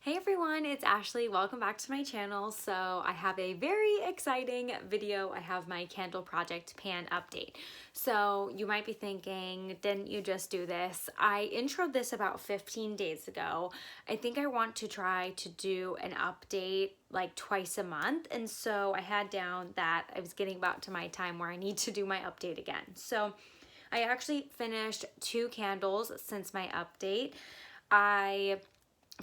Hey everyone, it's Ashley. Welcome back to my channel. So I have a very exciting video. I have my candle project pan update. So you might be thinking, didn't you just do this? I introed this about 15 days ago. I think I want to try to do an update like twice a month. And so I had down that I was getting about to my time where I need to do my update again. So I actually finished 2 candles since my update. I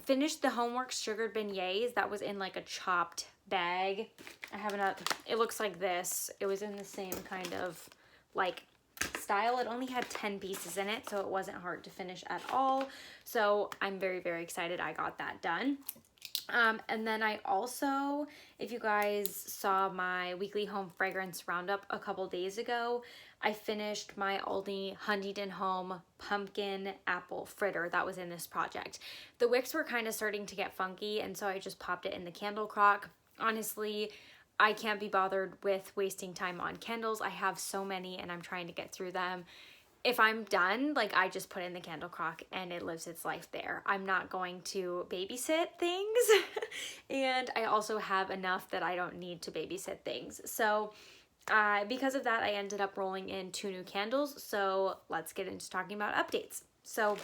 finished the Homework Sugared Beignets. That was in like a chopped bag. I have another, it looks like this. It was in the same kind of like style. It only had 10 pieces in it, so it wasn't hard to finish at all. So I'm very, very excited I got that done. And then I also, if you guys saw my weekly home fragrance roundup a couple days ago, I finished my Aldi Huntington Home pumpkin apple fritter that was in this project. The wicks were kind of starting to get funky, and so I just popped it in the candle crock. Honestly, I can't be bothered with wasting time on candles. I have so many and I'm trying to get through them. If I'm done, like I just put in the candle crock and it lives its life there. I'm not going to babysit things. And I also have enough that I don't need to babysit things. So because of that, I ended up rolling in 2 new candles. So let's get into talking about updates. So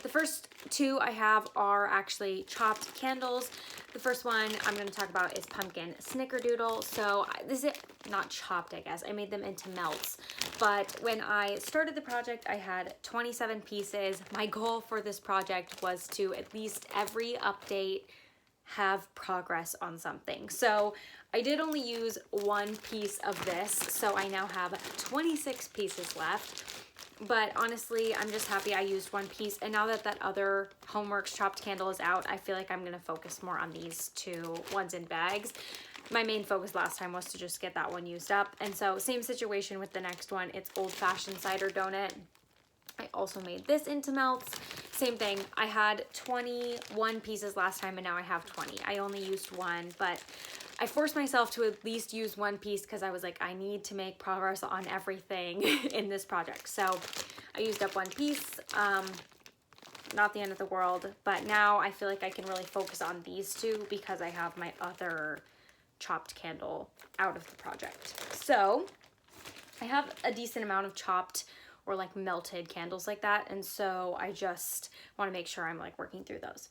the first 2 I have are actually chopped candles. The first one I'm going to talk about is Pumpkin Snickerdoodle. So this is not chopped, I guess. I made them into melts. But when I started the project, I had 27 pieces. My goal for this project was to at least every update have progress on something. So I did only use 1 piece of this. So I now have 26 pieces left. But honestly, I'm just happy I used 1 piece. And now that that other Homeworks chopped candle is out, I feel like I'm going to focus more on these 2 ones in bags. My main focus last time was to just get that one used up. And so same situation with the next one. It's Old Fashioned Cider Donut. I also made this into melts. Same thing. I had 21 pieces last time and now I have 20. I only used 1, but I forced myself to at least use 1 piece because I was like, I need to make progress on everything in this project. So I used up 1 piece. Not the end of the world, but now I feel like I can really focus on these 2 because I have my other chopped candle out of the project. So I have a decent amount of chopped or like melted candles like that, and so I just want to make sure I'm like working through those.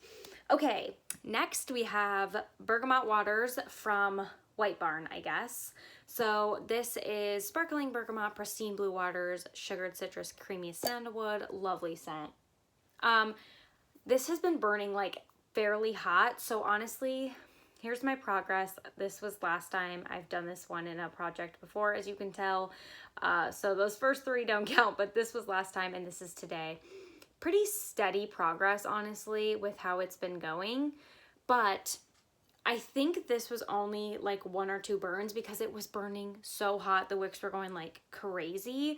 Okay, next we have Bergamot Waters from White Barn, I guess. So this is sparkling bergamot, pristine blue waters, sugared citrus, creamy sandalwood, lovely scent. This has been burning like fairly hot, so honestly, here's my progress. This was last time I've done this one in a project before, as you can tell. So those first 3 don't count, but this was last time and this is today. Pretty steady progress, honestly, with how it's been going. But I think this was only like 1 or 2 burns because it was burning so hot. The wicks were going like crazy.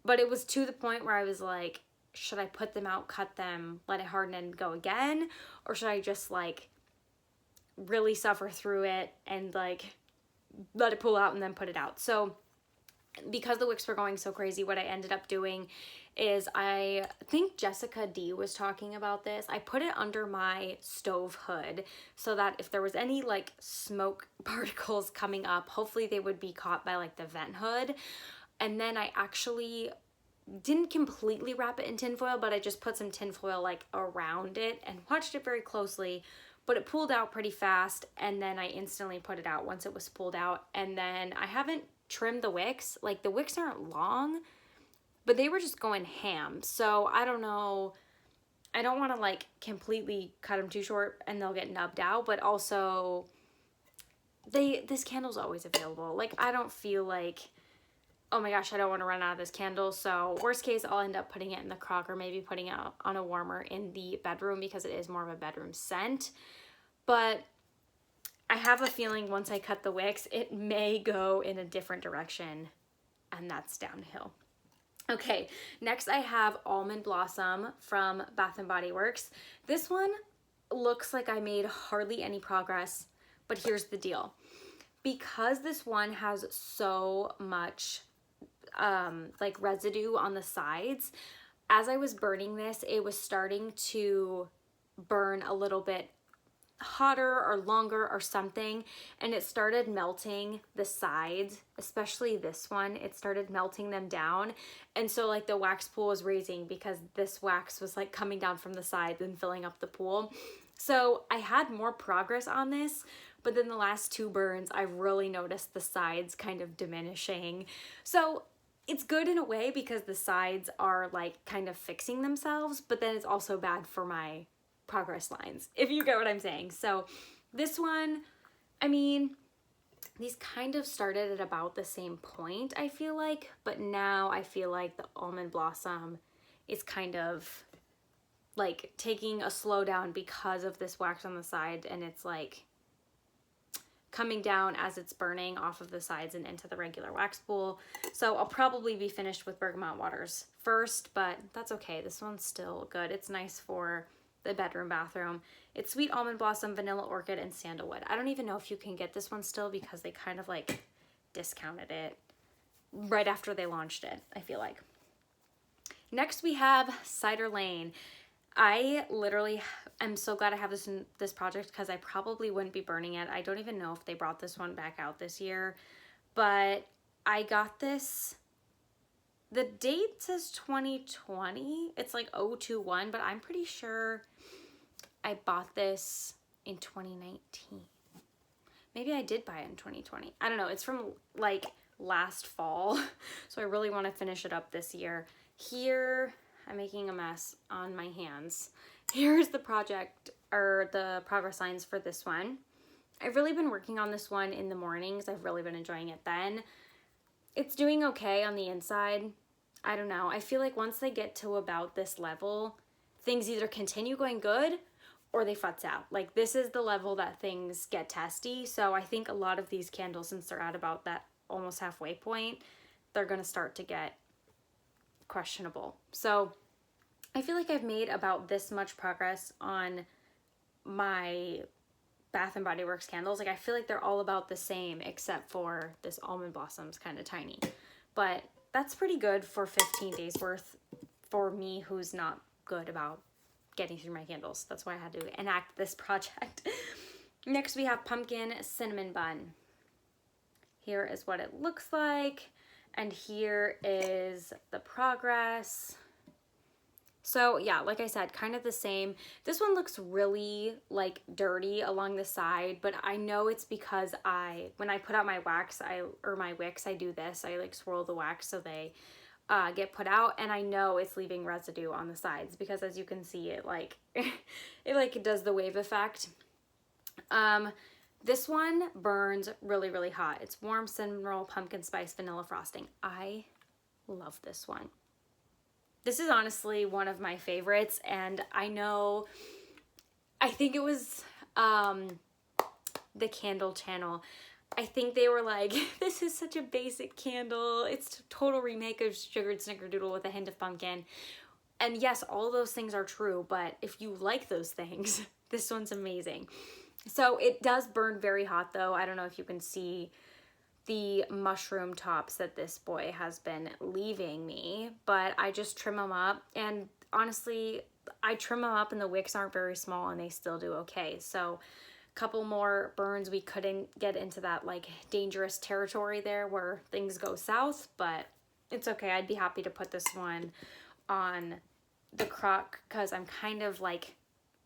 But it was to the point where I was like, should I put them out, cut them, let it harden and go again? Or should I just like really suffer through it and like let it pull out and then put it out? So because the wicks were going so crazy, what I ended up doing is, I think Jessica D was talking about this, I put it under my stove hood so that if there was any like smoke particles coming up, hopefully they would be caught by like the vent hood. And then I actually didn't completely wrap it in tinfoil, but I just put some tinfoil like around it and watched it very closely. But it pulled out pretty fast, and then I instantly put it out once it was pulled out. And then I haven't trimmed the wicks. Like the wicks aren't long, but they were just going ham. So I don't know. I don't want to like completely cut them too short and they'll get nubbed out, but also this candle's always available. Like I don't feel like, oh my gosh, I don't want to run out of this candle. So worst case, I'll end up putting it in the crock or maybe putting it on a warmer in the bedroom because it is more of a bedroom scent. But I have a feeling once I cut the wicks, it may go in a different direction, and that's downhill. Okay, next I have Almond Blossom from Bath & Body Works. This one looks like I made hardly any progress, but here's the deal. Because this one has so much like residue on the sides, as I was burning this, it was starting to burn a little bit hotter or longer or something, and it started melting the sides, especially this one. It started melting them down, and so like the wax pool was raising because this wax was like coming down from the sides and filling up the pool. So I had more progress on this, but then the last two burns I really noticed the sides kind of diminishing. So it's good in a way because the sides are like kind of fixing themselves, but then it's also bad for my progress lines, if you get what I'm saying. So this one, I mean, these kind of started at about the same point, I feel like, but now I feel like the Almond Blossom is kind of like taking a slowdown because of this wax on the side, and it's like coming down as it's burning off of the sides and into the regular wax pool. So I'll probably be finished with Bergamot Waters first, but that's okay. This one's still good. It's nice for the bedroom, bathroom. It's Sweet Almond Blossom, Vanilla Orchid, and Sandalwood. I don't even know if you can get this one still because they kind of like discounted it right after they launched it, I feel like. Next we have Cider Lane. I literally am so glad I have this project because I probably wouldn't be burning it. I don't even know if they brought this one back out this year, but I got this. The date says 2020. It's like 021, but I'm pretty sure I bought this in 2019. Maybe I did buy it in 2020. I don't know. It's from like last fall, so I really want to finish it up this year. Here, I'm making a mess on my hands. Here's the project or the progress lines for this one. I've really been working on this one in the mornings. I've really been enjoying it then. It's doing okay on the inside. I don't know. I feel like once they get to about this level, things either continue going good or they futz out. Like this is the level that things get testy. So I think a lot of these candles, since they're at about that almost halfway point, they're going to start to get questionable. So I feel like I've made about this much progress on my Bath and Body Works candles. Like I feel like they're all about the same except for this Almond Blossom's kind of tiny, but that's pretty good for 15 days worth for me who's not good about getting through my candles. That's why I had to enact this project. Next we have Pumpkin Cinnamon Bun. Here is what it looks like, and here is the progress. So yeah, like I said, kind of the same. This one looks really like dirty along the side, but I know it's because when I put out my wax, or my wicks, I do this. I like swirl the wax so they get put out, and I know it's leaving residue on the sides because as you can see, it like it does the wave effect. This one burns really, really hot. It's warm cinnamon roll, pumpkin spice, vanilla frosting. I love this one. This is honestly one of my favorites, and I think it was the Candle Channel. I think they were like, this is such a basic candle. It's a total remake of Sugared Snickerdoodle with a hint of pumpkin. And yes, all those things are true, but if you like those things, this one's amazing. So it does burn very hot though. I don't know if you can see the mushroom tops that this boy has been leaving me, but I just trim them up, and honestly I trim them up and the wicks aren't very small and they still do okay. So a couple more burns, we couldn't get into that like dangerous territory there where things go south, but it's okay. I'd be happy to put this one on the crock because I'm kind of like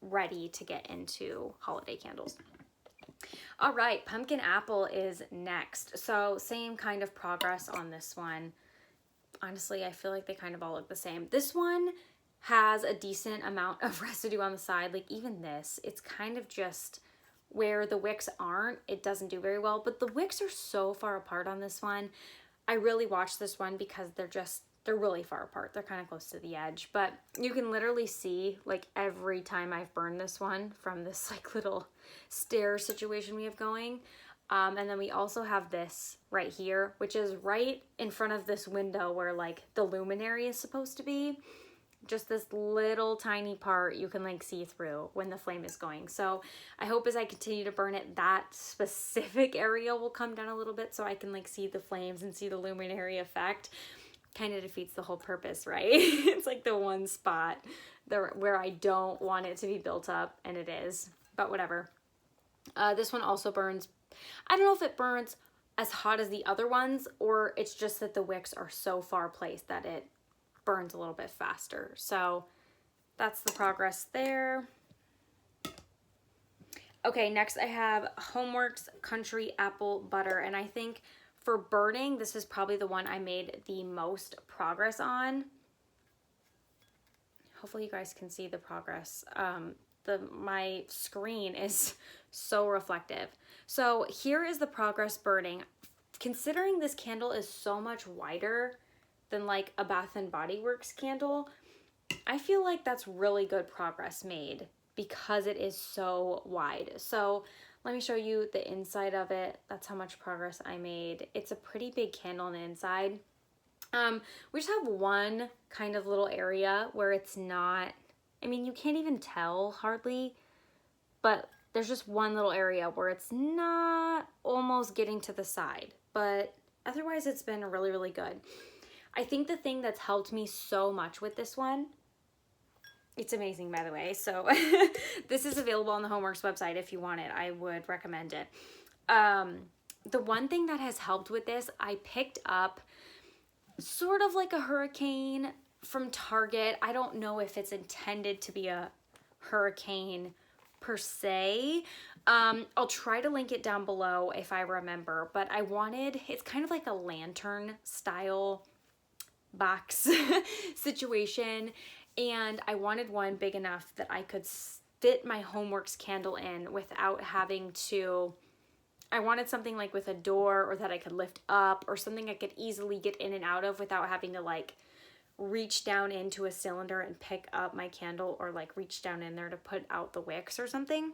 ready to get into holiday candles. All right, Pumpkin Apple is next. So same kind of progress on this one. Honestly, I feel like they kind of all look the same. This one has a decent amount of residue on the side. Like even this, it's kind of just where the wicks aren't, it doesn't do very well, but the wicks are so far apart on this one. I really watched this one because they're really far apart. They're kind of close to the edge, but you can literally see like every time I've burned this one from this like little stair situation we have going. And then we also have this right here, which is right in front of this window where like the luminary is supposed to be. Just this little tiny part you can like see through when the flame is going. So I hope as I continue to burn it, that specific area will come down a little bit so I can like see the flames and see the luminary effect. kind of defeats the whole purpose, right? It's like the one spot where I don't want it to be built up, and it is, but whatever. This one also burns. I don't know if it burns as hot as the other ones, or it's just that the wicks are so far placed that it burns a little bit faster. So that's the progress there. Okay, next I have Homeworks Country Apple Butter, and I think for burning, this is probably the one I made the most progress on. Hopefully you guys can see the progress. My screen is so reflective. So here is the progress burning. Considering this candle is so much wider than like a Bath and Body Works candle, I feel like that's really good progress made because it is so wide. So let me show you the inside of it. That's how much progress I made. It's a pretty big candle on the inside. We just have one kind of little area where it's not, I mean, you can't even tell hardly, but there's just one little area where it's not almost getting to the side, but otherwise it's been really, really good. I think the thing that's helped me so much with this one, it's amazing, by the way. So this is available on the Homeworks website if you want it. I would recommend it. The one thing that has helped with this, I picked up sort of like a hurricane from Target. I don't know if it's intended to be a hurricane per se. I'll try to link it down below if I remember, but I wanted, it's kind of like a lantern style box situation, and I wanted one big enough that I could fit my Homeworks candle in without having to, I wanted something like with a door or that I could lift up or something I could easily get in and out of without having to like reach down into a cylinder and pick up my candle or like reach down in there to put out the wicks or something.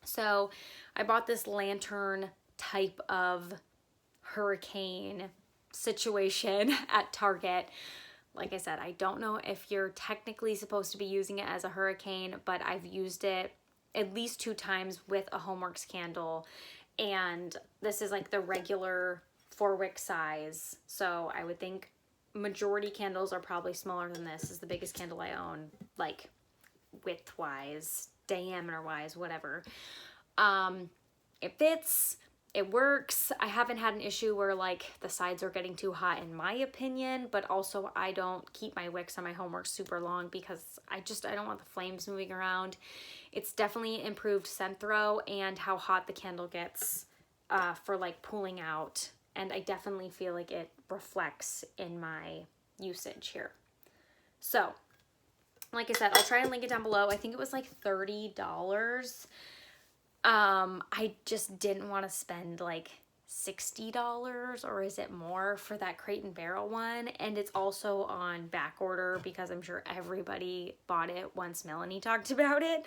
So I bought this lantern type of hurricane situation at Target. Like I said, I don't know if you're technically supposed to be using it as a hurricane, but I've used it at least 2 times with a Homeworks candle, and this is like the regular 4-wick size. So I would think majority candles are probably smaller than this. This is the biggest candle I own, like width-wise, diameter-wise, whatever. It fits. It works. I haven't had an issue where like the sides are getting too hot in my opinion, but also I don't keep my wicks on my Homework super long because I don't want the flames moving around. It's definitely improved scent throw and how hot the candle gets for like pulling out, and I definitely feel like it reflects in my usage here. So like I said, I'll try and link it down below. I think it was like $30. I just didn't want to spend like $60, or is it more, for that Crate and Barrel one, and it's also on back order because I'm sure everybody bought it once Melanie talked about it.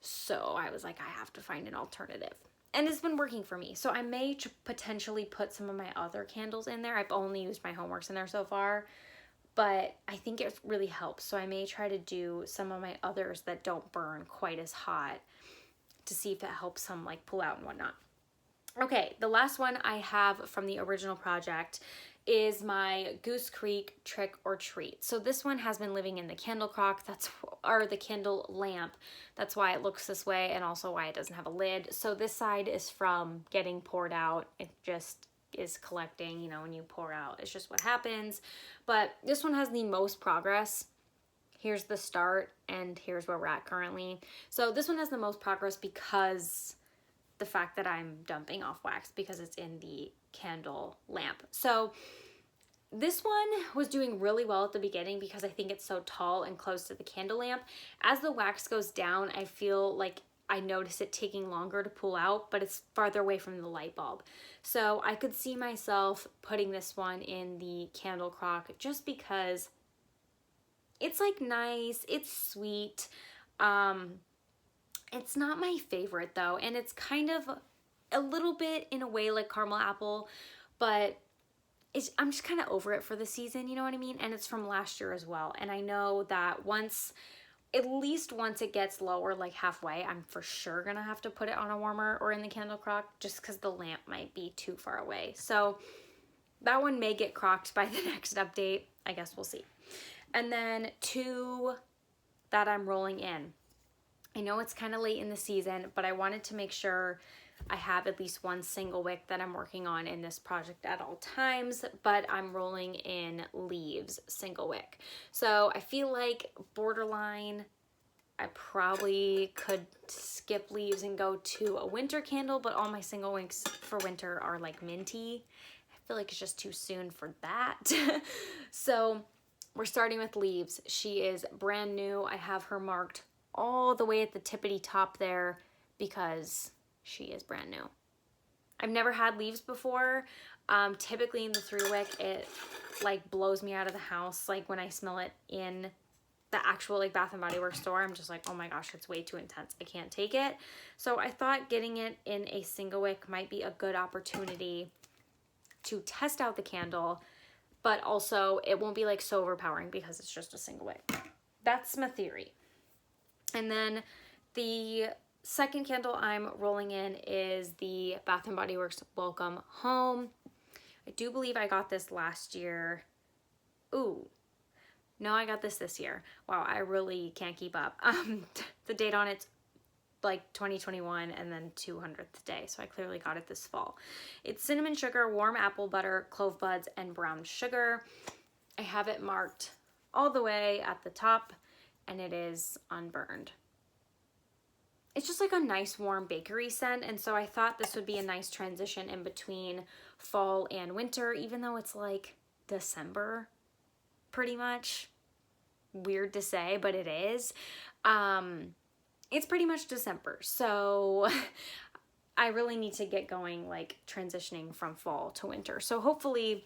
So I was like, I have to find an alternative, and it's been working for me. So I may potentially put some of my other candles in there. I've only used my Homeworks in there so far, but I think it really helps. So I may try to do some of my others that don't burn quite as hot to see if it helps them like pull out and whatnot. Okay, the last one I have from the original project is my Goose Creek Trick or Treat. So this one has been living in the candle crock, or the candle lamp. That's why it looks this way, and also why it doesn't have a lid. So this side is from getting poured out. It just is collecting, you know, when you pour out, it's just what happens. But this one has the most progress. Here's the start, and here's where we're at currently. So this one has the most progress because the fact that I'm dumping off wax because it's in the candle lamp. So this one was doing really well at the beginning because I think it's so tall and close to the candle lamp. As the wax goes down, I feel like I notice it taking longer to pull out, but it's farther away from the light bulb. So I could see myself putting this one in the candle crock just because it's like nice, it's sweet. It's not my favorite though, and it's kind of a little bit in a way like caramel apple, but I'm just kind of over it for the season, you know what I mean? And it's from last year as well. And I know that at least once it gets lower, like halfway, I'm for sure gonna have to put it on a warmer or in the candle crock just because the lamp might be too far away. So that one may get crocked by the next update. I guess we'll see. And then 2 that I'm rolling in. I know it's kind of late in the season, but I wanted to make sure I have at least 1 single wick that I'm working on in this project at all times, but I'm rolling in Leaves single wick. So I feel like borderline, I probably could skip Leaves and go to a winter candle, but all my single wicks for winter are like minty. I feel like it's just too soon for that. So we're starting with Leaves. She is brand new. I have her marked all the way at the tippity top there because she is brand new. I've never had Leaves before. Typically in the 3 wick, it like blows me out of the house. Like when I smell it in the actual like Bath and Body Works store, I'm just like, oh my gosh, it's way too intense. I can't take it. So I thought getting it in a single wick might be a good opportunity to test out the candle, but also it won't be like so overpowering because it's just a single wick. That's my theory. And then the second candle I'm rolling in is the Bath & Body Works Welcome Home. I do believe I got this last year. Ooh, no, I got this year. Wow, I really can't keep up. The date on it's like 2021 and then 200th day, so I clearly got it this fall. It's cinnamon sugar, warm apple butter, clove buds, and brown sugar. I have it marked all the way at the top, and it is unburned. It's just like a nice warm bakery scent, and so I thought this would be a nice transition in between fall and winter, even though it's like December, pretty much. Weird to say, but it is. It's pretty much December, so I really need to get going, like transitioning from fall to winter. So hopefully,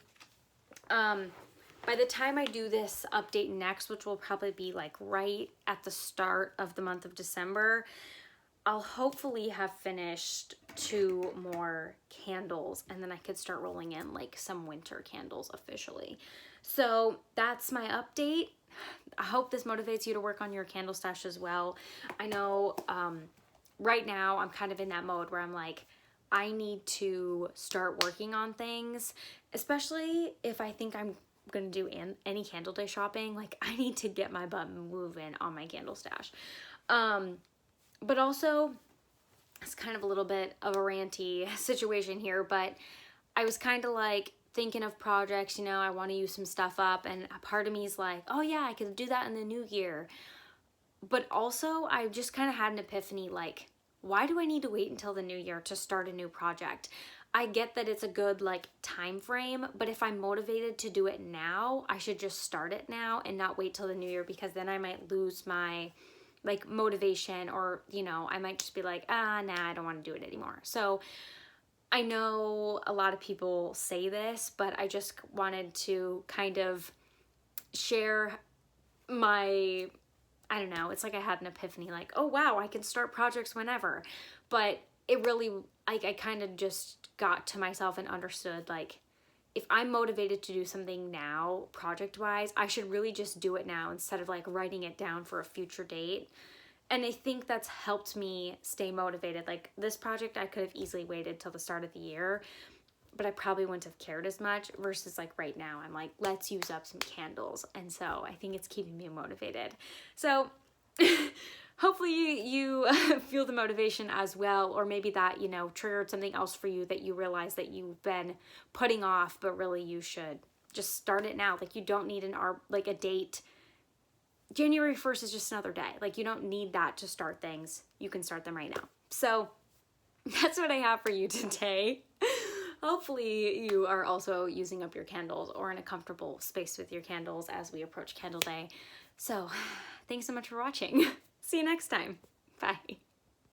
by the time I do this update next, which will probably be like right at the start of the month of December, I'll hopefully have finished 2 more candles, and then I could start rolling in like some winter candles officially. So that's my update. I hope this motivates you to work on your candle stash as well. I know right now I'm kind of in that mode where I'm like, I need to start working on things, especially if I think I'm gonna do any candle day shopping. Like I need to get my butt moving on my candle stash. But also, it's kind of a little bit of a ranty situation here, but I was kind of like thinking of projects, you know, I want to use some stuff up, and a part of me is like, oh yeah, I could do that in the new year. But also, I just kind of had an epiphany, like, why do I need to wait until the new year to start a new project? I get that it's a good like time frame, but if I'm motivated to do it now, I should just start it now and not wait till the new year, because then I might lose my like motivation, or you know, I might just be like, nah, I don't want to do it anymore. So I know a lot of people say this, but I just wanted to kind of share my, I don't know, it's like I had an epiphany, like, oh wow, I can start projects whenever. But it really, like, I kind of just got to myself and understood, like, if I'm motivated to do something now, project-wise, I should really just do it now instead of like writing it down for a future date. And I think that's helped me stay motivated. Like this project, I could have easily waited till the start of the year, but I probably wouldn't have cared as much, versus like right now, I'm like, let's use up some candles. And so I think it's keeping me motivated. So hopefully you feel the motivation as well, or maybe that, you know, triggered something else for you that you realize that you've been putting off, but really you should just start it now. Like you don't need a date. January 1st is just another day. Like you don't need that to start things. You can start them right now. So that's what I have for you today. Hopefully you are also using up your candles or in a comfortable space with your candles as we approach Candle Day. So thanks so much for watching. See you next time. Bye.